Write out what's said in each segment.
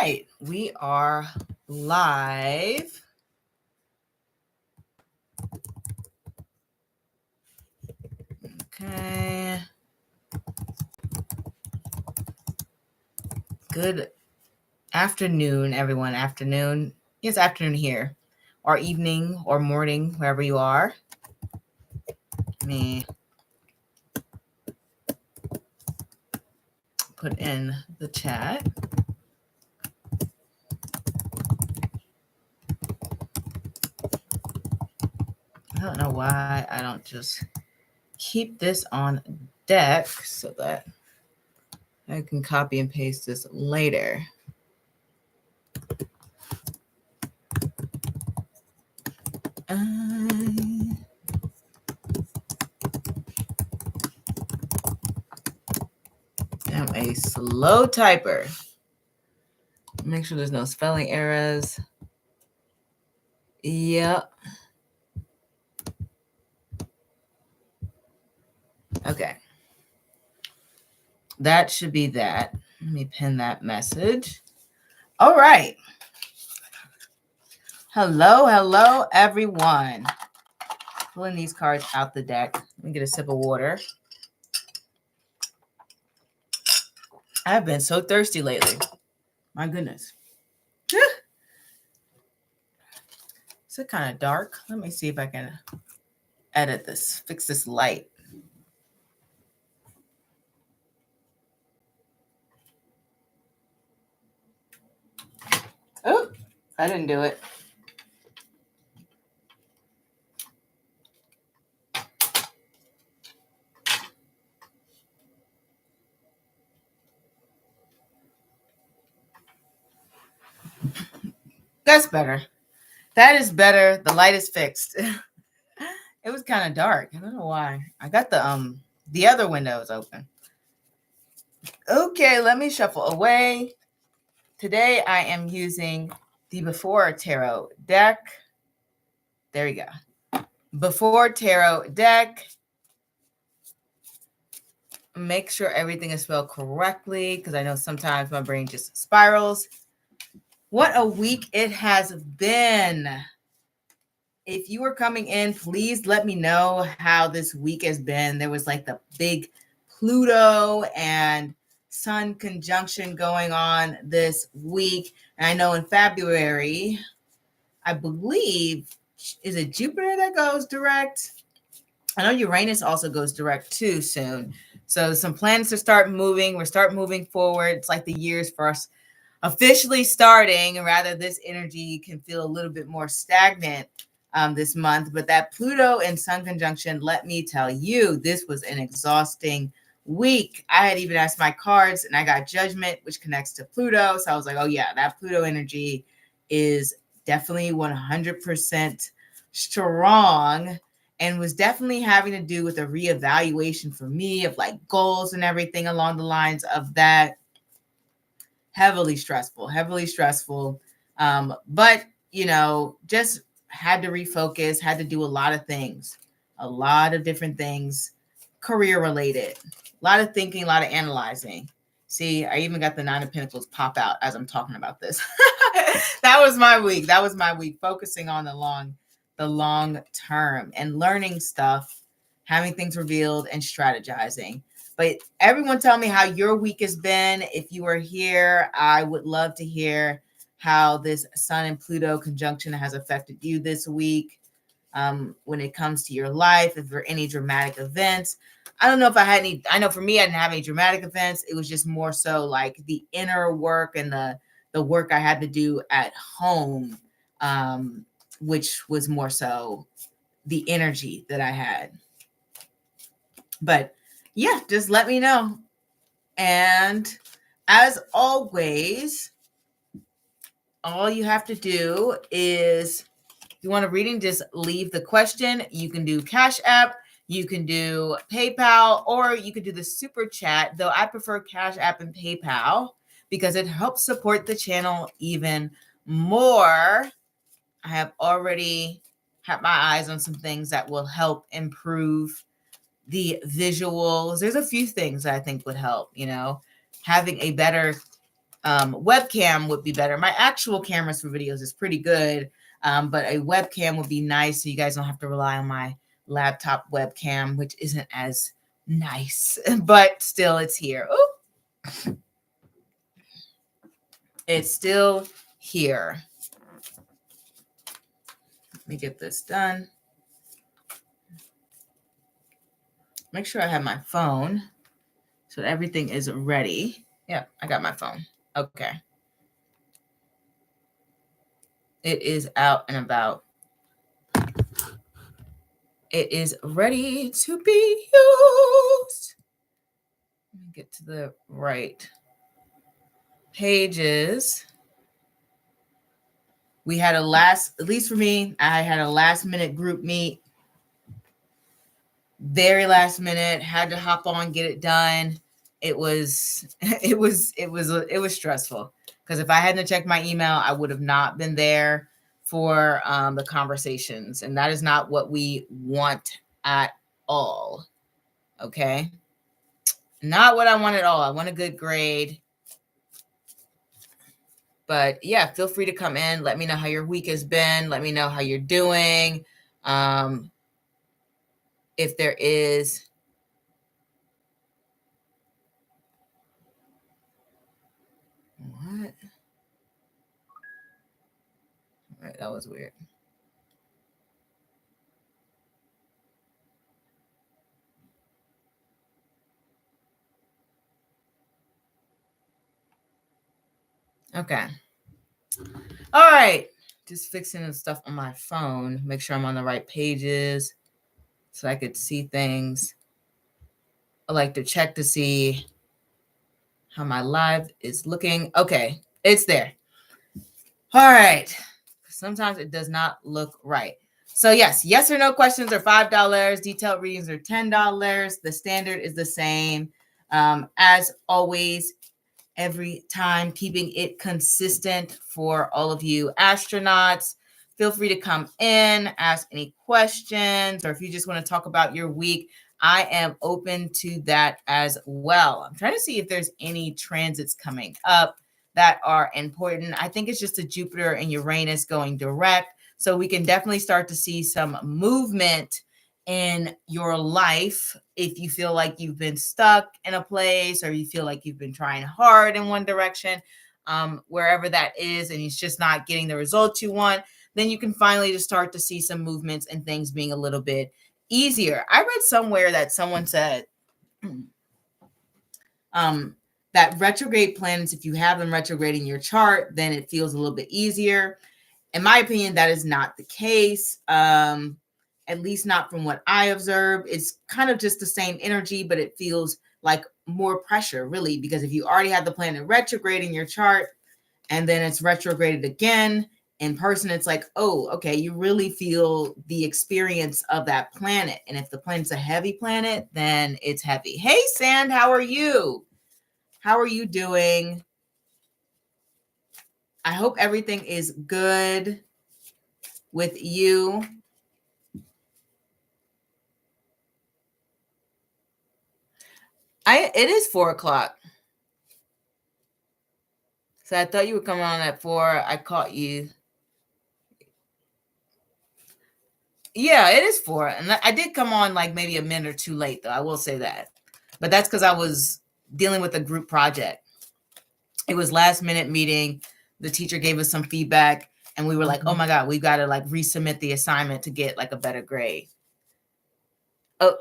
right, we are live. Okay. Good afternoon, everyone. Afternoon. It's afternoon here, or evening, or morning, wherever you are. Let me put in the chat. I don't know why I don't just keep this on deck so that I can copy and paste this later. I'm a slow typer. Make sure there's no spelling errors. Yep. Okay. That should be that. Let me pin that message. All right. Hello, everyone. Pulling these cards out the deck. Let me get a sip of water. I've been so thirsty lately. My goodness. Is it kind of dark? Let me see if I can edit this, fix this light. Oh, I didn't do it. That's better. That is better. The light is fixed. It was kind of dark. I don't know why. I got the other windows open. Okay, let me shuffle away. Today I am using the Before Tarot deck. There we go. Before Tarot deck. Make sure everything is spelled correctly because I know sometimes my brain just spirals. What a week it has been. If you are coming in, please let me know how this week has been. There was like the big Pluto and Sun conjunction going on this week. And I know in February, I believe, is it Jupiter that goes direct? I know Uranus also goes direct too soon. So some plans to start moving. We're start moving forward. It's like the years for us officially starting, and rather this energy can feel a little bit more stagnant this month. But that Pluto and Sun conjunction, let me tell you, this was an exhausting week. I had even asked my cards and I got Judgment, which connects to Pluto. So I was like, oh yeah, that Pluto energy is definitely 100% strong and was definitely having to do with a reevaluation for me of like goals and everything along the lines of that. Heavily stressful. But, you know, just had to refocus, had to do a lot of things, a lot of different things, career related, a lot of thinking, a lot of analyzing. See, I even got the Nine of Pentacles pop out as I'm talking about this. That was my week, focusing on the long term and learning stuff, having things revealed and strategizing. But everyone tell me how your week has been. If you are here, I would love to hear how this Sun and Pluto conjunction has affected you this week when it comes to your life. If there are any dramatic events. I don't know if I had any. I know for me, I didn't have any dramatic events. It was just more so like the inner work and the work I had to do at home, which was more so the energy that I had. But yeah, just let me know. And as always, all you have to do is, if you want a reading, just leave the question. You can do Cash App, you can do PayPal, or you could do the super chat, though I prefer Cash App and PayPal because it helps support the channel even more. I have already had my eyes on some things that will help improve the visuals. There's a few things that I think would help, you know, having a better webcam would be better. My actual cameras for videos is pretty good, but a webcam would be nice so you guys don't have to rely on my laptop webcam, which isn't as nice, but still it's here. Ooh. It's still here. Let me get this done. Make sure I have my phone so that everything is ready. Yep, I got my phone. Okay. It is out and about. It is ready to be used. Let me get to the right pages. We had at least for me, I had a last minute group meet. Very last minute, had to hop on, get it done. It was stressful because if I hadn't checked my email, I would have not been there for the conversations, and that is not what we want at all. Okay, not what I want at all. I want a good grade. But yeah, feel free to come in. Let me know how your week has been. Let me know how you're doing. If there is what? All right, that was weird. Okay. All right. Just fixing the stuff on my phone. Make sure I'm on the right pages so I could see things. I like to check to see how my live is looking. Okay, it's there. All right. Sometimes it does not look right. So yes or no questions are $5. Detailed readings are $10. The standard is the same. As always, every time, keeping it consistent for all of you astronauts. Feel free to come in, ask any questions, or if you just want to talk about your week, I am open to that as well. I'm trying to see if there's any transits coming up that are important. I think it's just a Jupiter and Uranus going direct. So we can definitely start to see some movement in your life if you feel like you've been stuck in a place or you feel like you've been trying hard in one direction, wherever that is, and it's just not getting the results you want, then you can finally just start to see some movements and things being a little bit easier. I read somewhere that someone said that retrograde planets, if you have them retrograde in your chart, then it feels a little bit easier. In my opinion, that is not the case. At least not from what I observed. It's kind of just the same energy, but it feels like more pressure, really, because if you already have the planet retrograde in your chart and then it's retrograded again in person, it's like, oh, okay, you really feel the experience of that planet. And if the planet's a heavy planet, then it's heavy. Hey, Sand, how are you? How are you doing? I hope everything is good with you. It is 4:00. So I thought you would come on at 4. I caught you. Yeah, it is 4. And I did come on like maybe a minute or two late, though. I will say that. But that's because I was dealing with a group project. It was last minute meeting. The teacher gave us some feedback and we were like, oh my God, we've got to like resubmit the assignment to get like a better grade. Oh,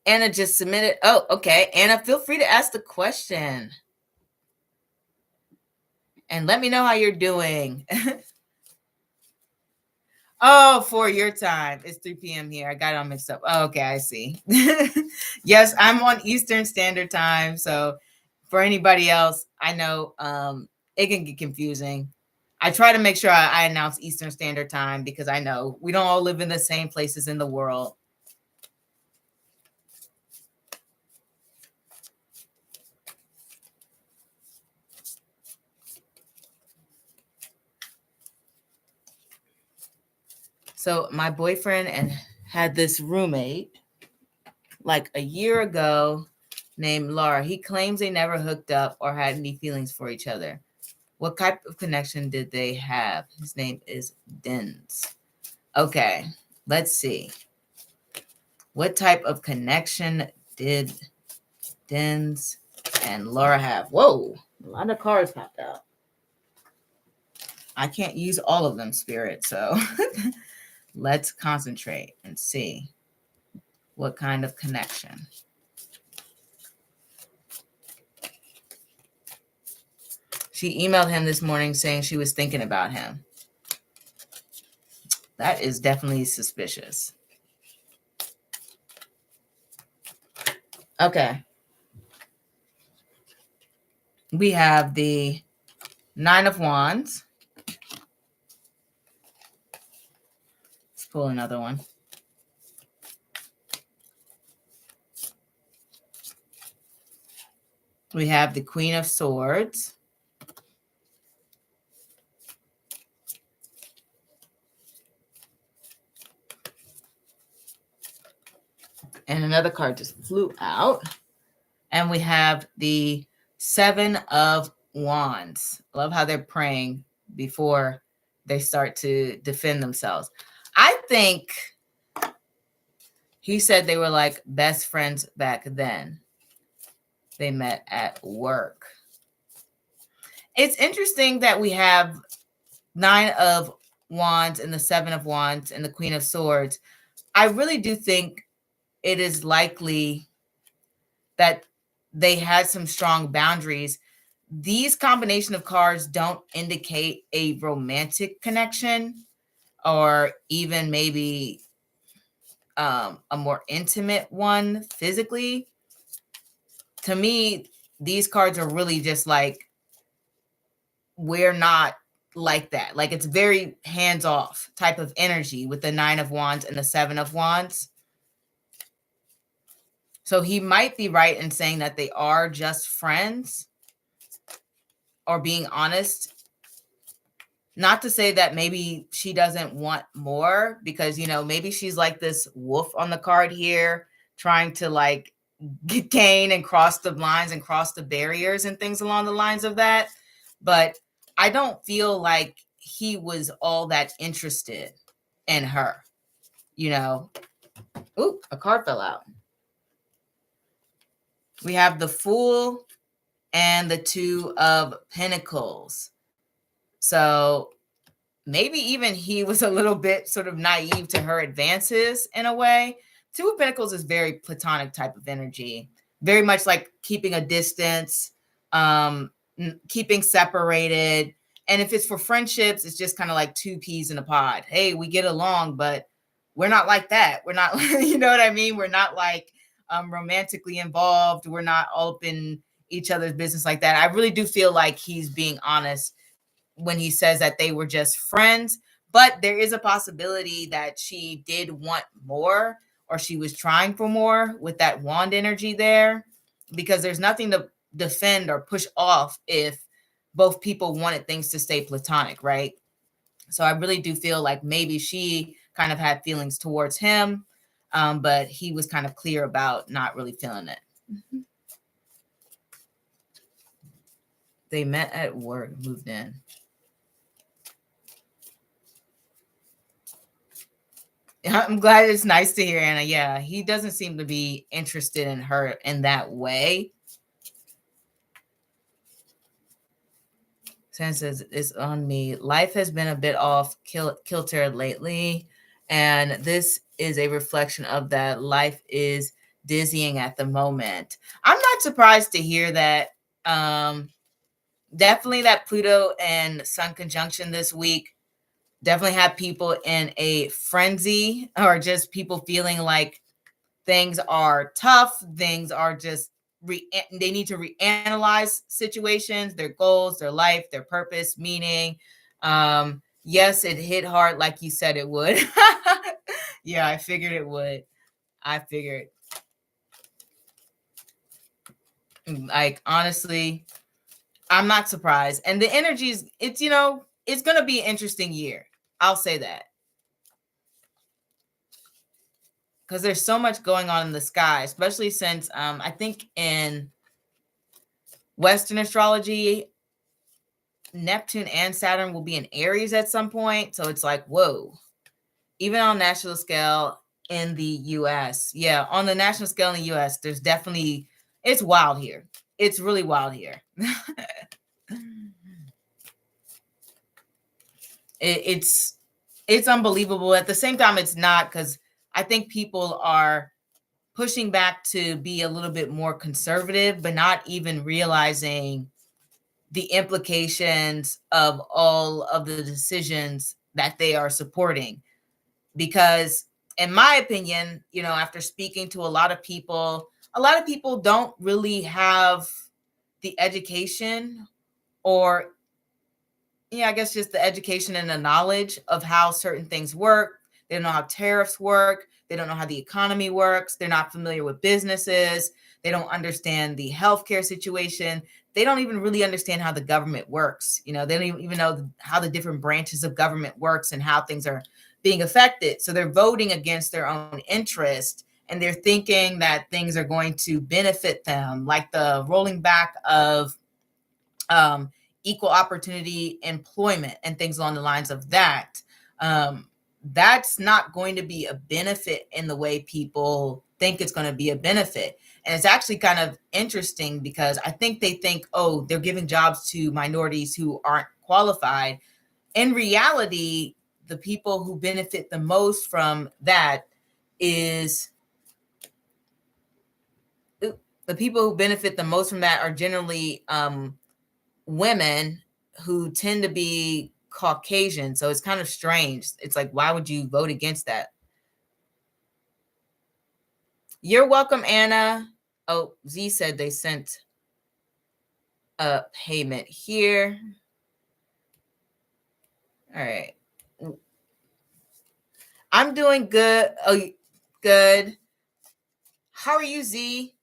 Anna just submitted. Oh, okay. Anna, feel free to ask the question. And let me know how you're doing. Oh, for your time. It's 3 p.m. here. I got it all mixed up. Oh, okay, I see. Yes, I'm on Eastern Standard Time. So for anybody else, I know it can get confusing. I try to make sure I announce Eastern Standard Time because I know we don't all live in the same places in the world. So my boyfriend had this roommate like a year ago named Laura. He claims they never hooked up or had any feelings for each other. What type of connection did they have? His name is Dens. Okay, let's see. What type of connection did Dens and Laura have? Whoa, a lot of cards popped out. I can't use all of them, Spirit, so let's concentrate and see what kind of connection. She emailed him this morning saying she was thinking about him. That is definitely suspicious. Okay. We have the Nine of Wands. Let's pull another one. We have the Queen of Swords. And another card just flew out. And we have the Seven of Wands. Love how they're praying before they start to defend themselves. I think he said they were like best friends back then. They met at work. It's interesting that we have Nine of Wands and the Seven of Wands and the Queen of Swords. I really do think it is likely that they had some strong boundaries. These combination of cards don't indicate a romantic connection or even maybe a more intimate one physically. To me, these cards are really just like, we're not like that. Like, it's very hands-off type of energy with the Nine of Wands and the Seven of Wands. So he might be right in saying that they are just friends or being honest. Not to say that maybe she doesn't want more, because, you know, maybe she's like this wolf on the card here, trying to like gain and cross the lines and cross the barriers and things along the lines of that. But I don't feel like he was all that interested in her, you know. Ooh, a card fell out. We have the Fool and the Two of Pentacles. So maybe even he was a little bit sort of naive to her advances in a way. Two of Pentacles is very platonic type of energy, very much like keeping a distance, keeping separated. And if it's for friendships, it's just kind of like two peas in a pod. Hey, we get along, but we're not like that. We're not, you know what I mean? We're not like romantically involved. We're not all up in each other's business like that. I really do feel like he's being honest when he says that they were just friends, but there is a possibility that she did want more, or she was trying for more with that wand energy there, because there's nothing to defend or push off if both people wanted things to stay platonic, right? So I really do feel like maybe she kind of had feelings towards him, but he was kind of clear about not really feeling it. They met at work, moved in. I'm glad. It's nice to hear, Anna. Yeah, he doesn't seem to be interested in her in that way. Says it's on me. Life has been a bit off kilter lately, and this is a reflection of that. Life is dizzying at the moment. I'm not surprised to hear that. Definitely that Pluto and Sun conjunction this week definitely have people in a frenzy, or just people feeling like things are tough. Things are just, they need to reanalyze situations, their goals, their life, their purpose, meaning. Yes, it hit hard like you said it would. Yeah, I figured it would. I figured. Like, honestly, I'm not surprised. And the energies, it's, you know, it's going to be an interesting year. I'll say that. because there's so much going on in the sky, especially since I think in Western astrology, Neptune and Saturn will be in Aries at some point. So it's like, whoa, even on national scale in the US. Yeah, on the national scale in the US, there's definitely, it's wild here. It's really wild here. It's unbelievable. At the same time, it's not, because I think people are pushing back to be a little bit more conservative, but not even realizing the implications of all of the decisions that they are supporting. Because in my opinion, after speaking to a lot of people don't really have the education, or I guess just the education and the knowledge of how certain things work. They don't know how tariffs work. They don't know how the economy works. They're not familiar with businesses. They don't understand the healthcare situation. They don't even really understand how the government works. They don't even know how the different branches of government works and how things are being affected. So they're voting against their own interest, and they're thinking that things are going to benefit them, like the rolling back of equal opportunity employment and things along the lines of that. That's not going to be a benefit in the way people think it's going to be a benefit. And it's actually kind of interesting, because I think they think, oh, they're giving jobs to minorities who aren't qualified. In reality, the people who benefit the most from that are generally women who tend to be Caucasian. So it's kind of strange. It's like, why would you vote against that? You're welcome, Anna. Oh, Z said they sent a payment here. All right. I'm doing good. Oh, good. How are you, Z?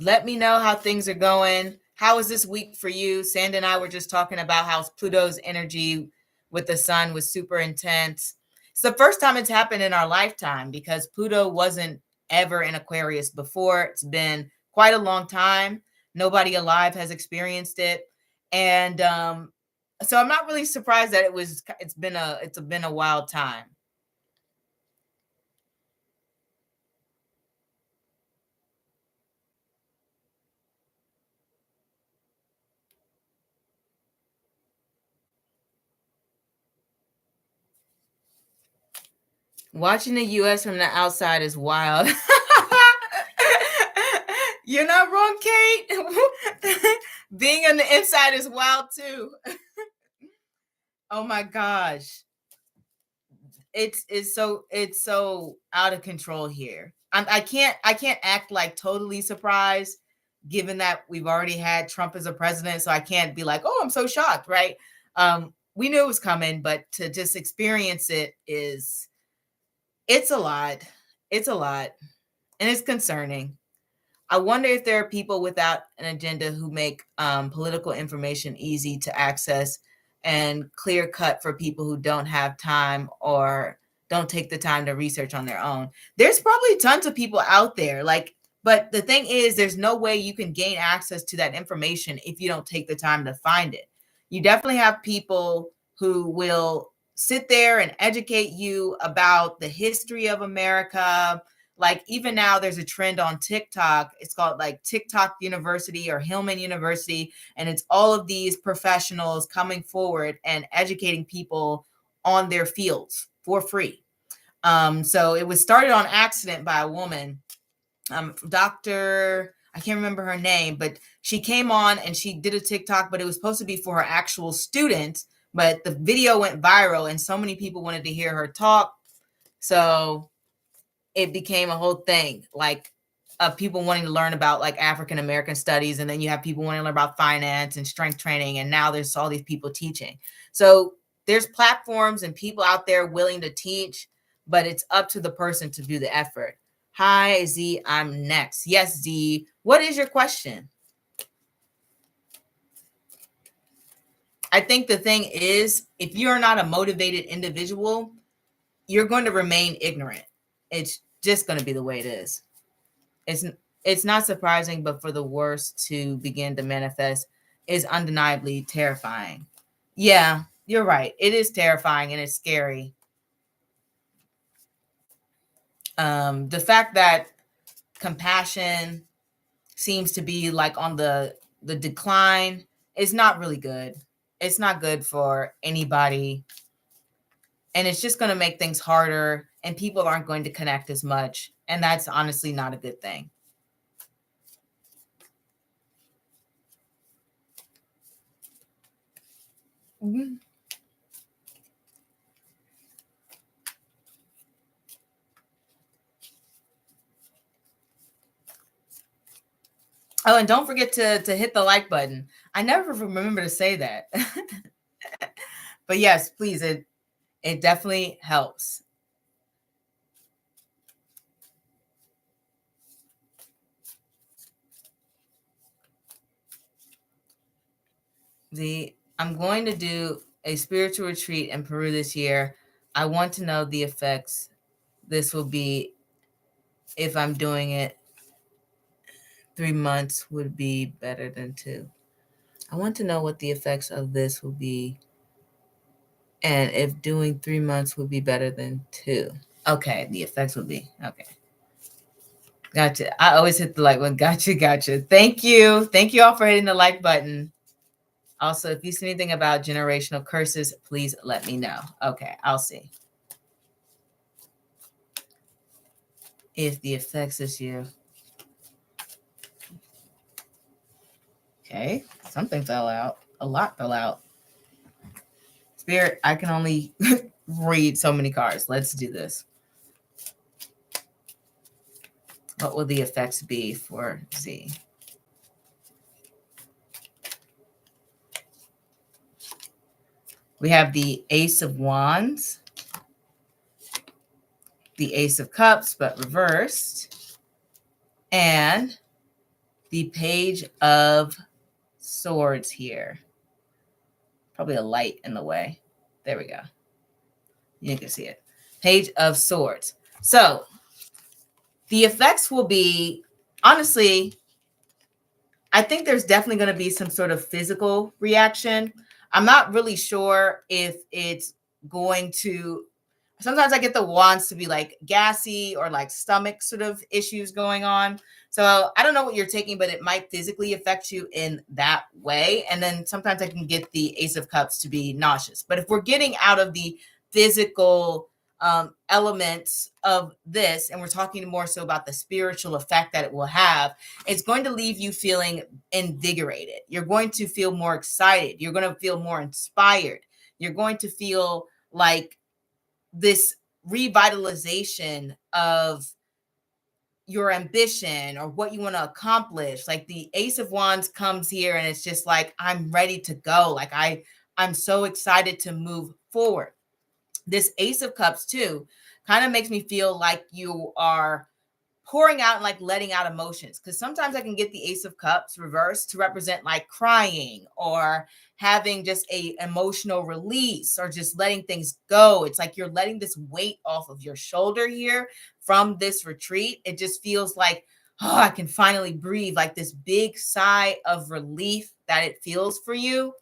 Let me know how things are going. How was this week for you? Sand and I were just talking about how Pluto's energy with the sun was super intense. It's the first time it's happened in our lifetime, because Pluto wasn't ever in Aquarius before. It's been quite a long time. Nobody alive has experienced it. And so I'm not really surprised that it's been a wild time. Watching the US from the outside is wild. You're not wrong, Kate. Being on the inside is wild too. Oh my gosh. It's so out of control here. I can't act like totally surprised, given that we've already had Trump as a president. So I can't be like, oh, I'm so shocked, right? We knew it was coming, but to just experience it's a lot. It's a lot. And it's concerning. I wonder if there are people without an agenda who make political information easy to access and clear cut for people who don't have time or don't take the time to research on their own. There's probably tons of people out there, but the thing is, there's no way you can gain access to that information if you don't take the time to find it. You definitely have people who will sit there and educate you about the history of America. Like, even now there's a trend on TikTok. It's called like TikTok University or Hillman University. And it's all of these professionals coming forward and educating people on their fields for free. So it was started on accident by a woman, Dr. I can't remember her name, but she came on and she did a TikTok, but it was supposed to be for her actual students. But the video went viral and so many people wanted to hear her talk. So it became a whole thing, like, of people wanting to learn about like African American studies, and then you have people wanting to learn about finance and strength training, and now there's all these people teaching. So there's platforms and people out there willing to teach, but it's up to the person to do the effort. Hi, Z, I'm next. Yes, Z. What is your question? I think the thing is, if you're not a motivated individual, you're going to remain ignorant. It's just going to be the way it is. It's it's not surprising, but for the worst to begin to manifest is undeniably terrifying. Yeah, you're right. It is terrifying and it's scary. The fact that compassion seems to be like on the decline is not really good. It's not good for anybody, and it's just going to make things harder, and people aren't going to connect as much, and that's honestly not a good thing. Mm-hmm. Oh, and don't forget to hit the like button. I never remember to say that. But yes, please, it definitely helps. I'm going to do a spiritual retreat in Peru this year. I want to know the effects this will be if I'm doing it. 3 months would be better than 2. I want to know what the effects of this will be, and if doing 3 months would be better than 2. Okay, the effects would be okay. Gotcha. I always hit the like button. Gotcha. Thank you. Thank you all for hitting the like button. Also, if you see anything about generational curses, please let me know. Okay, I'll see. If the effects this year. Okay, something fell out. A lot fell out. Spirit, I can only read so many cards. Let's do this. What will the effects be for Z? We have the Ace of Wands, the Ace of Cups, but reversed, and the Page of Swords here. Probably a light in the way. There we go. You can see it. Page of Swords. So the effects will be, honestly, I think there's definitely going to be some sort of physical reaction. I'm not really sure if it's going to. Sometimes I get the wands to be like gassy or like stomach sort of issues going on. So I don't know what you're taking, but it might physically affect you in that way. And then sometimes I can get the Ace of Cups to be nauseous. But if we're getting out of the physical elements of this, and we're talking more so about the spiritual effect that it will have, it's going to leave you feeling invigorated. You're going to feel more excited. You're going to feel more inspired. You're going to feel like this revitalization of your ambition or what you want to accomplish. Like the Ace of Wands comes here and it's just like, I'm ready to go. Like I'm so excited to move forward. This Ace of Cups too kind of makes me feel like you are pouring out and like letting out emotions, because sometimes I can get the Ace of Cups reversed to represent like crying or having just a emotional release or just letting things go. It's like you're letting this weight off of your shoulder here from this retreat. It just feels like, oh, I can finally breathe, like this big sigh of relief that it feels for you,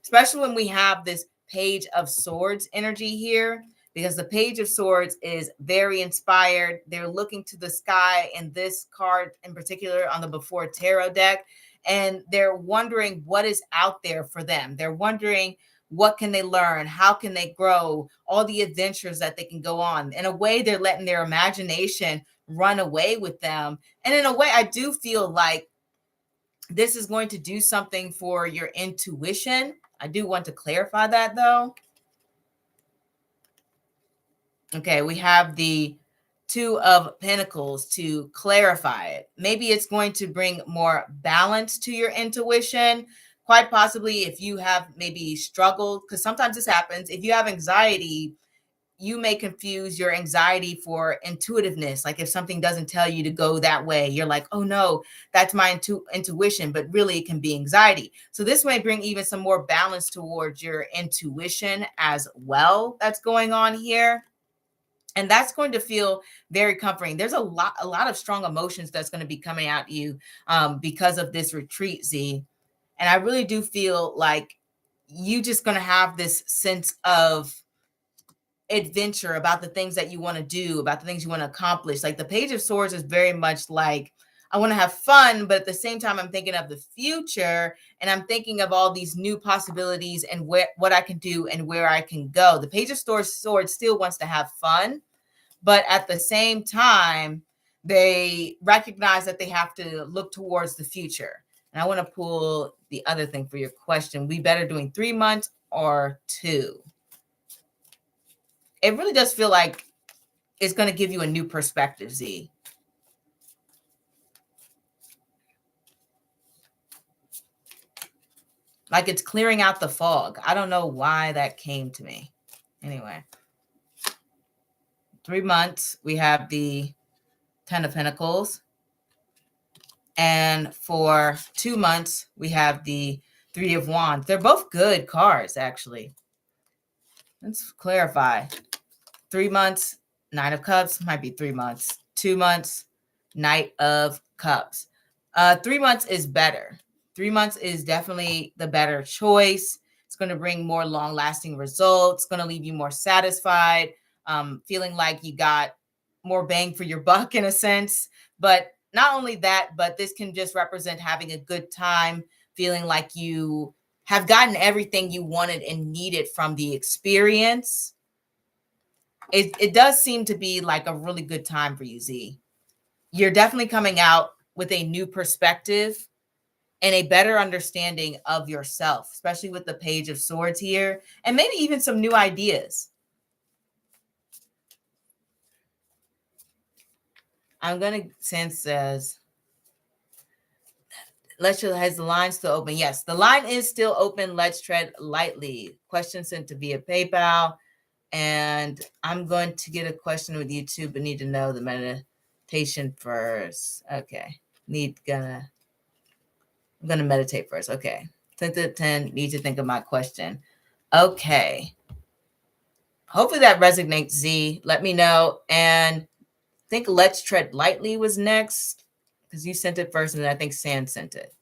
especially when we have this Page of Swords energy here, because the Page of Swords is very inspired. They're looking to the sky in this card in particular on the Before Tarot deck, and they're wondering what is out there for them. They're wondering what can they learn, how can they grow, all the adventures that they can go on. In a way, they're letting their imagination run away with them. And in a way, I do feel like this is going to do something for your intuition. I do want to clarify that though. Okay, we have the Two of Pentacles to clarify it. Maybe it's going to bring more balance to your intuition. Quite possibly if you have maybe struggled, because sometimes this happens, if you have anxiety, you may confuse your anxiety for intuitiveness. Like if something doesn't tell you to go that way, you're like, oh no, that's my intuition, but really it can be anxiety. So this may bring even some more balance towards your intuition as well that's going on here. And that's going to feel very comforting. There's a lot of strong emotions that's going to be coming at you because of this retreat, Z. And I really do feel like you just going to have this sense of adventure about the things that you want to do, about the things you want to accomplish. Like the Page of Swords is very much like, I want to have fun, but at the same time, I'm thinking of the future and I'm thinking of all these new possibilities and what I can do and where I can go. The Page of Swords still wants to have fun, but at the same time, they recognize that they have to look towards the future. And I want to pull the other thing for your question. We better doing 3 months or 2? It really does feel like it's going to give you a new perspective, Z. Like it's clearing out the fog. I don't know why that came to me. Anyway, 3 months, we have the 10 of Pentacles. And for 2 months, we have the 3 of Wands. They're both good cards, actually. Let's clarify. 3 months, 9 of Cups, might be 3 months. 2 months, Knight of Cups. 3 months is better. 3 months is definitely the better choice. It's going to bring more long-lasting results. It's going to leave you more satisfied, feeling like you got more bang for your buck in a sense. But not only that, but this can just represent having a good time, feeling like you have gotten everything you wanted and needed from the experience. It does seem to be like a really good time for you, Z. You're definitely coming out with a new perspective and a better understanding of yourself, especially with the Page of Swords here, and maybe even some new ideas. I'm going to sense says, has the line still open? Yes, the line is still open. Let's tread lightly. Question sent to via PayPal. And I'm going to get a question with YouTube, but need to know the meditation first. Okay. I'm gonna meditate first. Okay. 10 to 10, need to think of my question. Okay. Hopefully that resonates, Z. Let me know. And I think Let's Tread Lightly was next, because you sent it first, and then I think Sand sent it.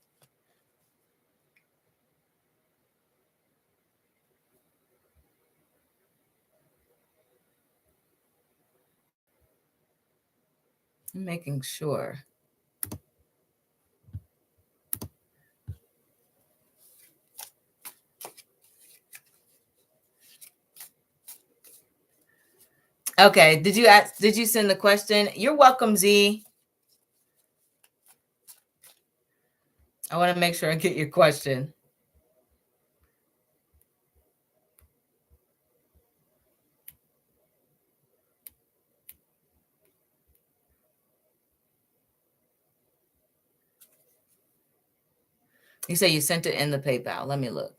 I'm making sure. Okay. Did you send the question? You're welcome, Z. I want to make sure I get your question. You say you sent it in the PayPal. Let me look.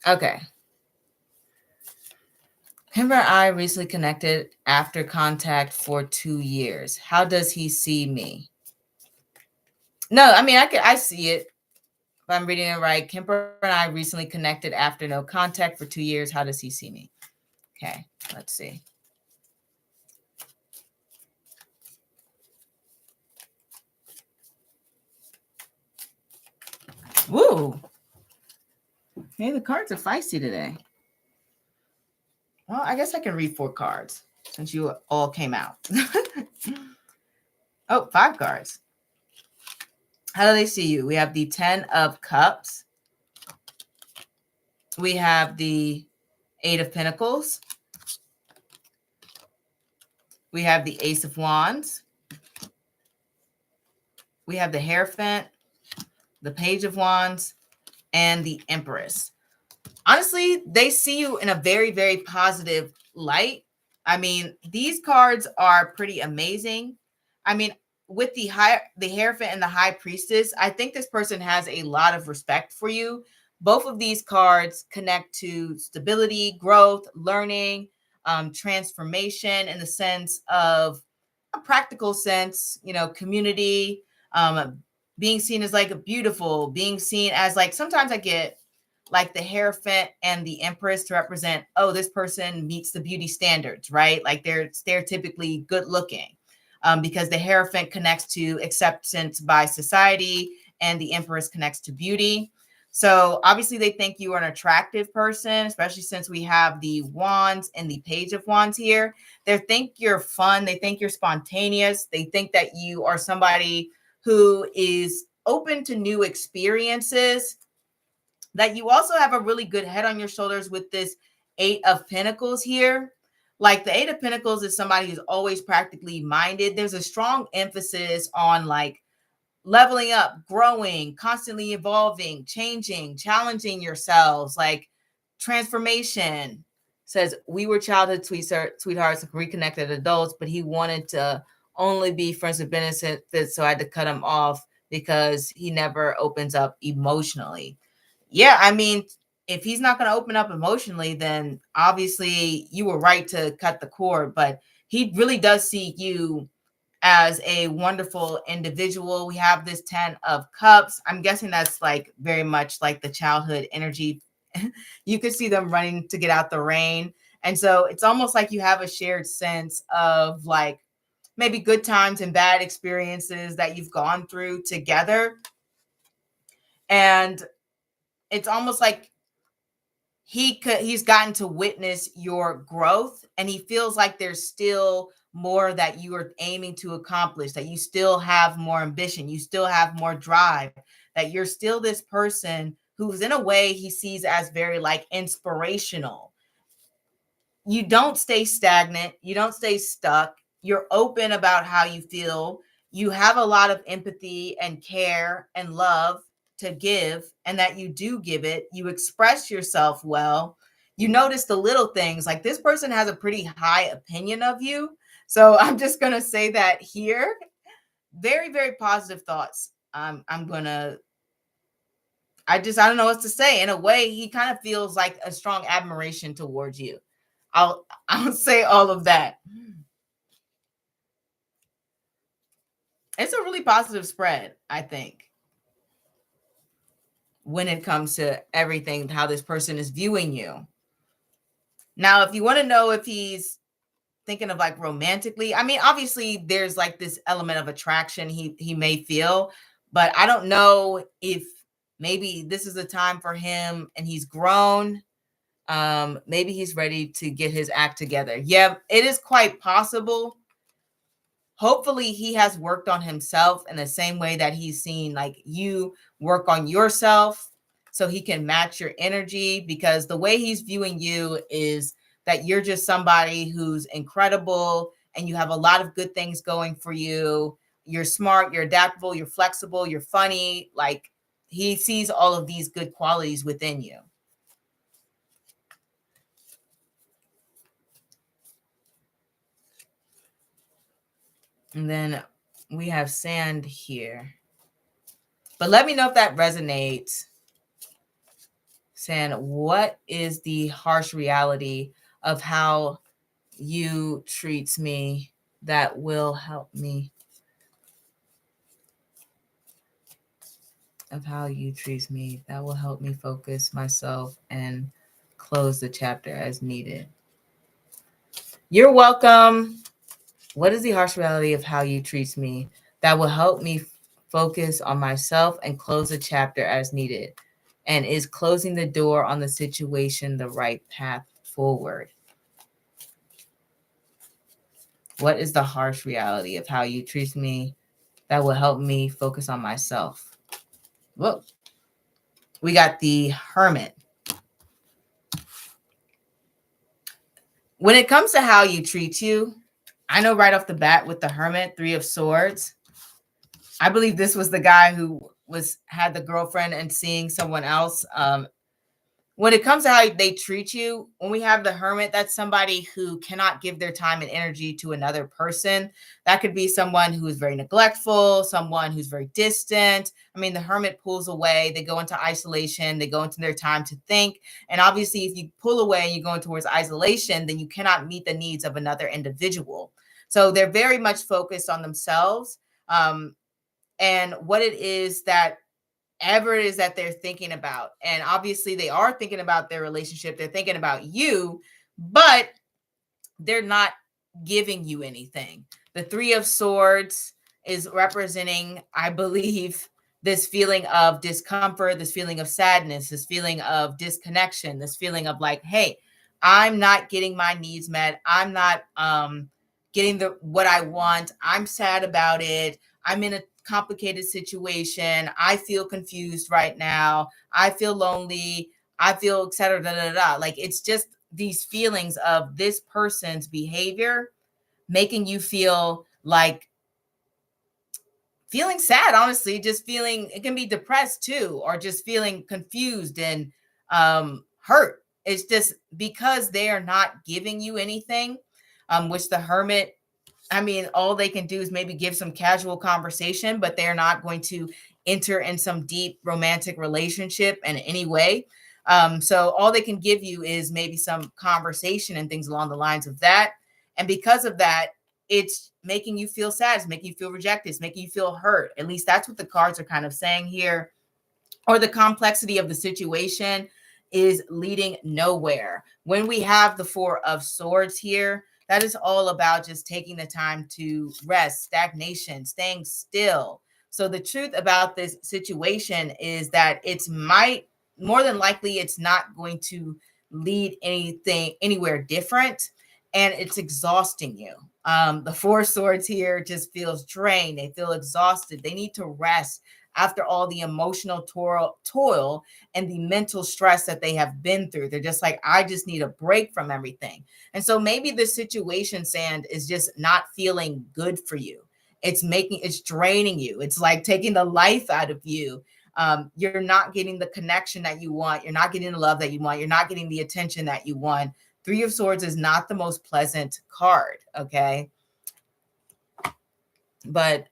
Okay. Him or I recently connected after contact for 2 years. How does he see me? No, I mean, I see it. If I'm reading it right, Kemper and I recently connected after no contact for 2 years. How does he see me? Okay, let's see. Woo! Hey, the cards are feisty today. Well, I guess I can read 4 cards since you all came out. Oh, 5 cards. How do they see you? We have the 10 of Cups. We have the 8 of Pentacles. We have the Ace of Wands. We have the Hierophant, the Page of Wands, and the Empress. Honestly, they see you in a very, very positive light. I mean, these cards are pretty amazing. I mean, with the Hierophant and the High Priestess, I think this person has a lot of respect for you. Both of these cards connect to stability, growth, learning, transformation in the sense of a practical sense, you know, community, being seen as like a beautiful, being seen as like, sometimes I get like the Hierophant and the Empress to represent, oh, this person meets the beauty standards, right? Like they're stereotypically good looking, because the Hierophant connects to acceptance by society and the Empress connects to beauty. So obviously they think you are an attractive person, especially since we have the Wands and the Page of Wands here. They think you're fun. They think you're spontaneous. They think that you are somebody who is open to new experiences, that you also have a really good head on your shoulders with this Eight of Pentacles here. Like the Eight of Pentacles is somebody who's always practically minded. There's a strong emphasis on like leveling up, growing, constantly evolving, changing, challenging yourselves, like transformation. Says we were childhood sweethearts, reconnected adults, but he wanted to only be friends with benefits, so I had to cut him off because he never opens up emotionally. Yeah, I mean, if he's not going to open up emotionally, then obviously you were right to cut the cord. But he really does see you as a wonderful individual. We have this 10 of Cups. I'm guessing that's like very much like the childhood energy. You could see them running to get out the rain. And so it's almost like you have a shared sense of like maybe good times and bad experiences that you've gone through together. And it's almost like he's gotten to witness your growth, and he feels like there's still more that you are aiming to accomplish, that you still have more ambition, you still have more drive, that you're still this person who's in a way he sees as very like inspirational. You don't stay stagnant, you don't stay stuck, you're open about how you feel, you have a lot of empathy and care and love to give, and that you do give it, you express yourself well, you notice the little things. Like this person has a pretty high opinion of you, so I'm just going to say that here. Very, very positive thoughts. I'm gonna I don't know what to say. In a way, he kind of feels like a strong admiration towards you. I'll say all of that. It's a really positive spread, I think, when it comes to everything, how this person is viewing you. Now, if you want to know if he's thinking of like romantically, I mean, obviously there's like this element of attraction he may feel, but I don't know if maybe this is a time for him and he's grown. Maybe he's ready to get his act together. Yeah, it is quite possible. Hopefully he has worked on himself in the same way that he's seen like you work on yourself, so he can match your energy, because the way he's viewing you is that you're just somebody who's incredible and you have a lot of good things going for you. You're smart, you're adaptable, you're flexible, you're funny. Like he sees all of these good qualities within you. And then we have Sand here. But let me know if that resonates. Saying, what is the harsh reality of how you treats me that will help me? Of how you treats me that will help me focus myself and close the chapter as needed. You're welcome. What is the harsh reality of how you treats me that will help me focus on myself and close the chapter as needed? And is closing the door on the situation the right path forward? What is the harsh reality of how you treat me that will help me focus on myself? Well, we got the Hermit. When it comes to how you treat you, I know right off the bat with the Hermit, Three of Swords, I believe this was the guy who had the girlfriend and seeing someone else. when it comes to how they treat you, when we have the hermit, that's somebody who cannot give their time and energy to another person. That could be someone who is very neglectful, someone who's very distant. I mean, the hermit pulls away, they go into isolation, they go into their time to think. And obviously, if you pull away and you're going towards isolation, then you cannot meet the needs of another individual. So they're very much focused on themselves, and what it is that ever it is that they're thinking about. And obviously, they are thinking about their relationship, they're thinking about you, but they're not giving you anything. The Three of Swords is representing, I believe, this feeling of discomfort, this feeling of sadness, this feeling of disconnection, this feeling of like, hey, I'm not getting my needs met. I'm not getting the what I want. I'm sad about it. I'm in a complicated situation. I feel confused right now. I feel lonely. I feel et cetera, da, da, da. Like it's just these feelings of this person's behavior making you feel like feeling sad, honestly, just feeling, it can be depressed too, or just feeling confused and hurt. It's just because they are not giving you anything, which the hermit, I mean, all they can do is maybe give some casual conversation, but they're not going to enter in some deep romantic relationship in any way. So all they can give you is maybe some conversation and things along the lines of that. And because of that, it's making you feel sad, it's making you feel rejected, it's making you feel hurt. At least that's what the cards are kind of saying here, or the complexity of the situation is leading nowhere. When we have the Four of Swords here, that is all about just taking the time to rest, stagnation, staying still. So the truth about this situation is that it's might more than likely it's not going to lead anything anywhere different, and it's exhausting you. The Four of Swords here just feels drained. They feel exhausted. They need to rest after all the emotional toil and the mental stress that they have been through. They're just like, I just need a break from everything. And so maybe this situation, Sand, is just not feeling good for you. It's draining you. It's like taking the life out of you. You're not getting the connection that you want. You're not getting the love that you want. You're not getting the attention that you want. Three of Swords is not the most pleasant card, okay? But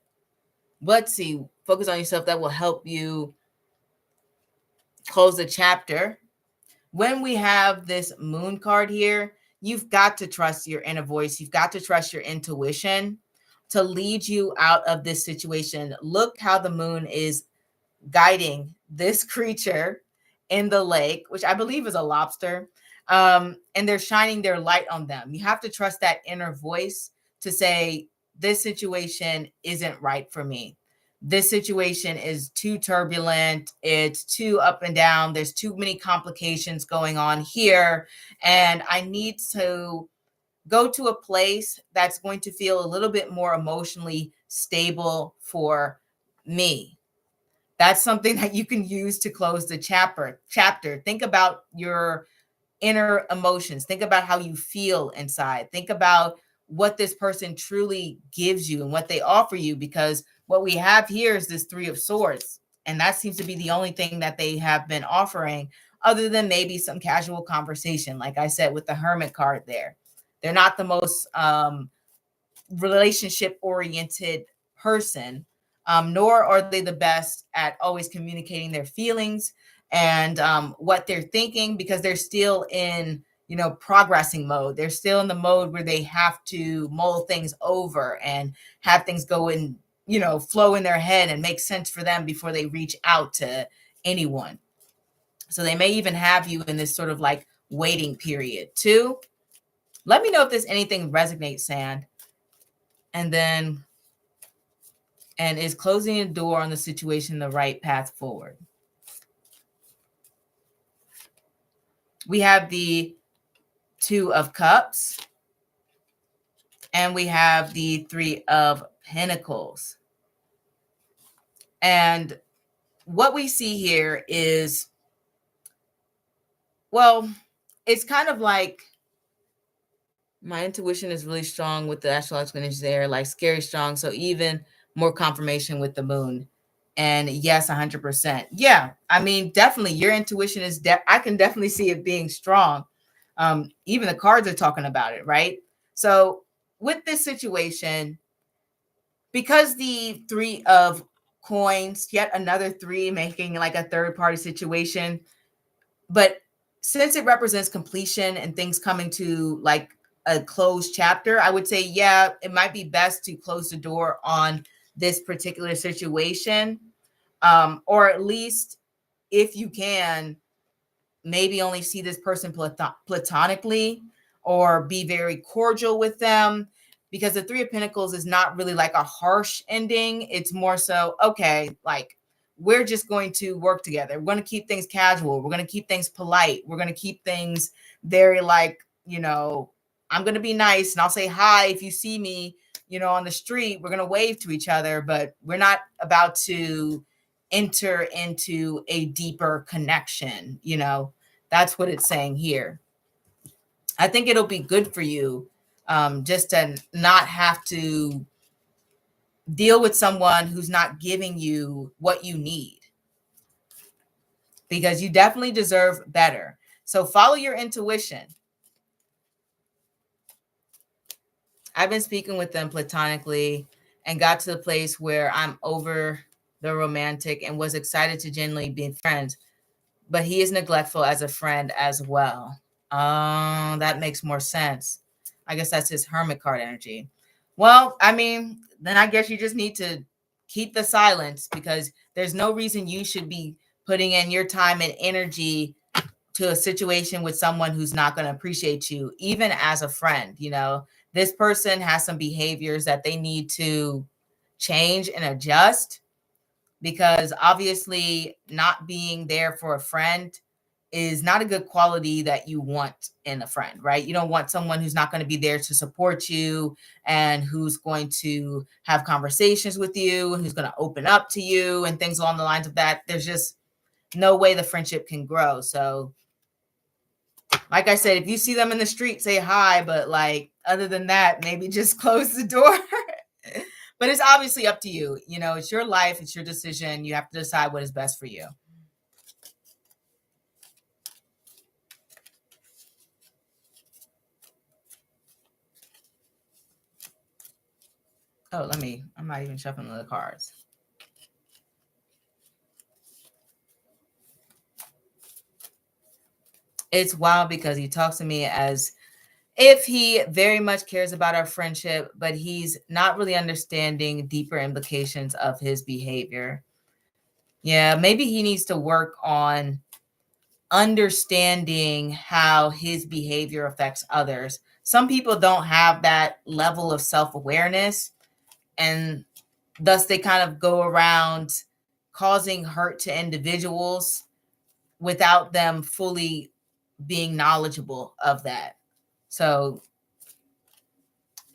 let's see, focus on yourself. That will help you close the chapter. When we have this Moon card here, you've got to trust your inner voice. You've got to trust your intuition to lead you out of this situation. Look how the Moon is guiding this creature in the lake, which I believe is a lobster. And they're shining their light on them. You have to trust that inner voice to say, this situation isn't right for me. This situation is too turbulent. It's too up and down. There's too many complications going on here. And I need to go to a place that's going to feel a little bit more emotionally stable for me. That's something that you can use to close the chapter. Think about your inner emotions. Think about how you feel inside. Think about what this person truly gives you and what they offer you, because what we have here is this Three of Swords, and that seems to be the only thing that they have been offering, other than maybe some casual conversation. Like I said, with the Hermit card there, they're not the most relationship oriented person, nor are they the best at always communicating their feelings and what they're thinking, because they're still in, progressing mode. They're still in the mode where they have to mull things over and have things go in, flow in their head and make sense for them before they reach out to anyone. So they may even have you in this sort of like waiting period too. Let me know if there's anything resonates, Sand. And is closing a door on the situation the right path forward? We have the Two of Cups, and we have the Three of Pentacles. And what we see here is, well, it's kind of like my intuition is really strong with the astrological energy there, like scary strong. So even more confirmation with the Moon. And yes, 100%. Yeah, I mean, definitely your intuition is I can definitely see it being strong. Even the cards are talking about it, right? So with this situation, because the 3 of coins, yet another 3, making like a third party situation, but since it represents completion and things coming to like a closed chapter, I would say, yeah, it might be best to close the door on this particular situation. Or at least, if you can, maybe only see this person platonically, or be very cordial with them, because the 3 of Pentacles is not really like a harsh ending. It's more so, okay, like, we're just going to work together. We're going to keep things casual. We're going to keep things polite. We're going to keep things very like, I'm going to be nice and I'll say hi if you see me, on the street. We're going to wave to each other, but we're not about to enter into a deeper connection. That's what it's saying here. I think it'll be good for you, just to not have to deal with someone who's not giving you what you need, because you definitely deserve better. So follow your intuition. I've been speaking with them platonically and got to the place where I'm over the romantic and was excited to genuinely be friends, but he is neglectful as a friend as well. Oh, that makes more sense. I guess that's his hermit card energy. Well, I mean, then I guess you just need to keep the silence, because there's no reason you should be putting in your time and energy to a situation with someone who's not going to appreciate you, even as a friend. This person has some behaviors that they need to change and adjust, because obviously not being there for a friend is not a good quality that you want in a friend, right? You don't want someone who's not going to be there to support you, and who's going to have conversations with you, and who's going to open up to you and things along the lines of that. There's just no way the friendship can grow. So like I said, if you see them in the street, say hi, but like, other than that, maybe just close the door. But it's obviously up to you. It's your life, it's your decision. You have to decide what is best for you. Oh, I'm not even shuffling the cards. It's wild, because he talks to me as if he very much cares about our friendship, but he's not really understanding deeper implications of his behavior. Yeah, maybe he needs to work on understanding how his behavior affects others. Some people don't have that level of self-awareness, and thus they kind of go around causing hurt to individuals without them fully being knowledgeable of that. So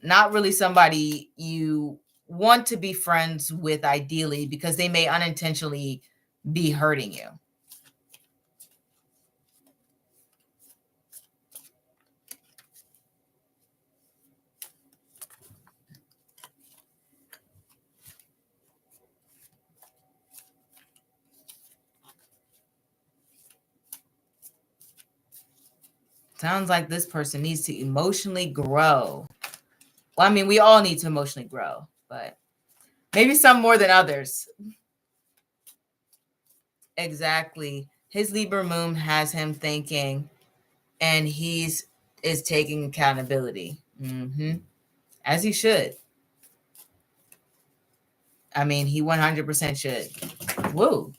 not really somebody you want to be friends with, ideally, because they may unintentionally be hurting you. Sounds like this person needs to emotionally grow. Well, I mean, we all need to emotionally grow, but maybe some more than others. Exactly. His Libra moon has him thinking, and is taking accountability. As he should. I mean, he 100% should. Whoa.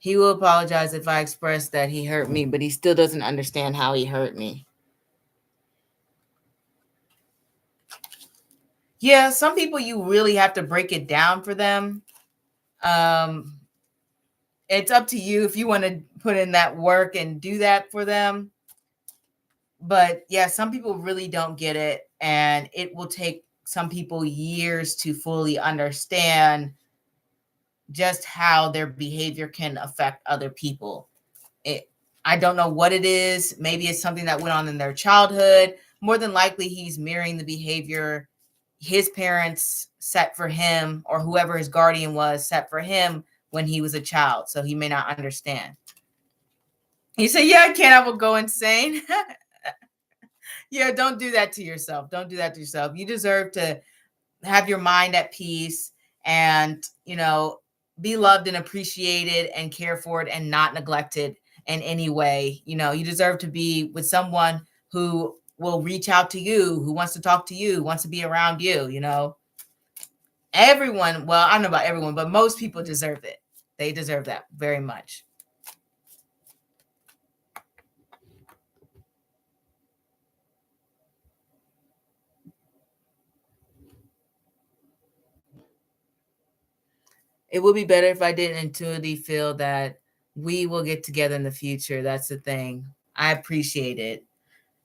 He will apologize if I express that he hurt me, but he still doesn't understand how he hurt me. Yeah, some people you really have to break it down for them. It's up to you if you want to put in that work and do that for them. But yeah, some people really don't get it, and it will take some people years to fully understand just how their behavior can affect other people. I don't know what it is. Maybe it's something that went on in their childhood. More than likely, he's mirroring the behavior his parents set for him, or whoever his guardian was set for him when he was a child. So he may not understand. You say, yeah, I can't. I will go insane. Yeah, don't do that to yourself. Don't do that to yourself. You deserve to have your mind at peace and, be loved and appreciated and cared for and not neglected in any way. You deserve to be with someone who will reach out to you, who wants to talk to you, wants to be around you. Everyone, well, I don't know about everyone, but most people deserve it. They deserve that very much. It would be better if I didn't intuitively feel that we will get together in the future. That's the thing. I appreciate it.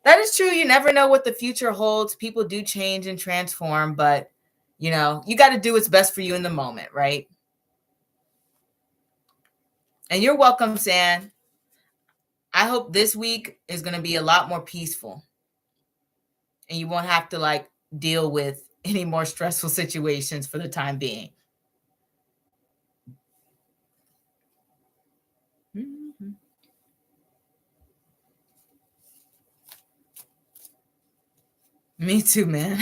That is true. You never know what the future holds. People do change and transform, but you got to do what's best for you in the moment, right? And you're welcome, San. I hope this week is going to be a lot more peaceful and you won't have to deal with any more stressful situations for the time being. Mm-hmm. Me too, man.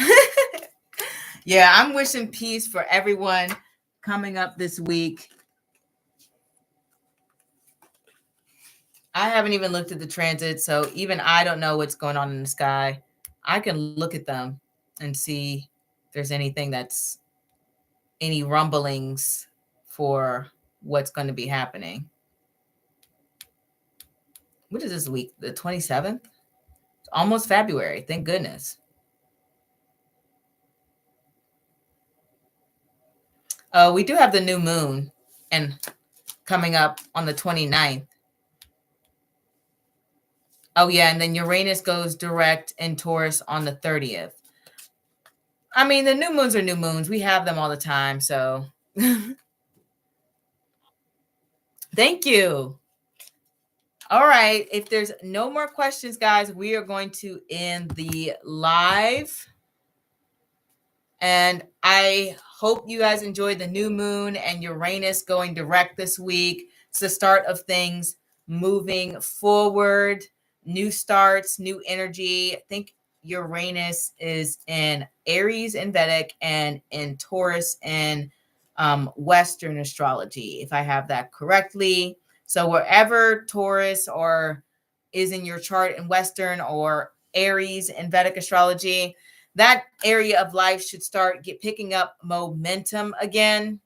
Yeah, I'm wishing peace for everyone coming up this week. I haven't even looked at the transit, so even I don't know what's going on in the sky. I can look at them and see if there's anything that's any rumblings for what's going to be happening. What is this week? The 27th? It's almost February. Thank goodness. We do have the new moon and coming up on the 29th. Oh, yeah. And then Uranus goes direct in Taurus on the 30th. I mean, the new moons are new moons. We have them all the time. So thank you. All right. If there's no more questions, guys, we are going to end the live. And I hope you guys enjoyed the new moon and Uranus going direct this week. It's the start of things moving forward, new starts, new energy. I think Uranus is in Aries in Vedic and in Taurus in Western astrology, if I have that correctly. So wherever Taurus or is in your chart in Western or Aries in Vedic astrology, that area of life should start picking up momentum again,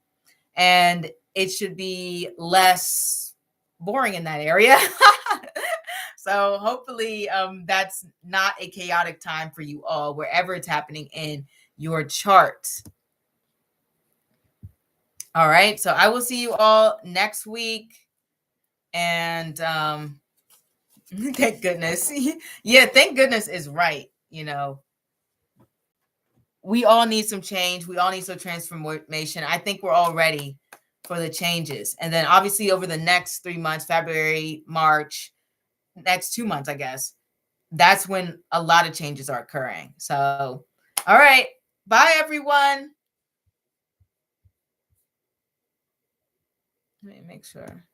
and it should be less boring in that area. So hopefully that's not a chaotic time for you all, wherever it's happening in your chart. All right, so I will see you all next week. And thank goodness. Yeah, thank goodness is right. We all need some change. We all need some transformation. I think we're all ready for the changes. And then obviously over the next 3 months, February, March, next 2 months, I guess, that's when a lot of changes are occurring. So, all right. Bye, everyone. Let me make sure.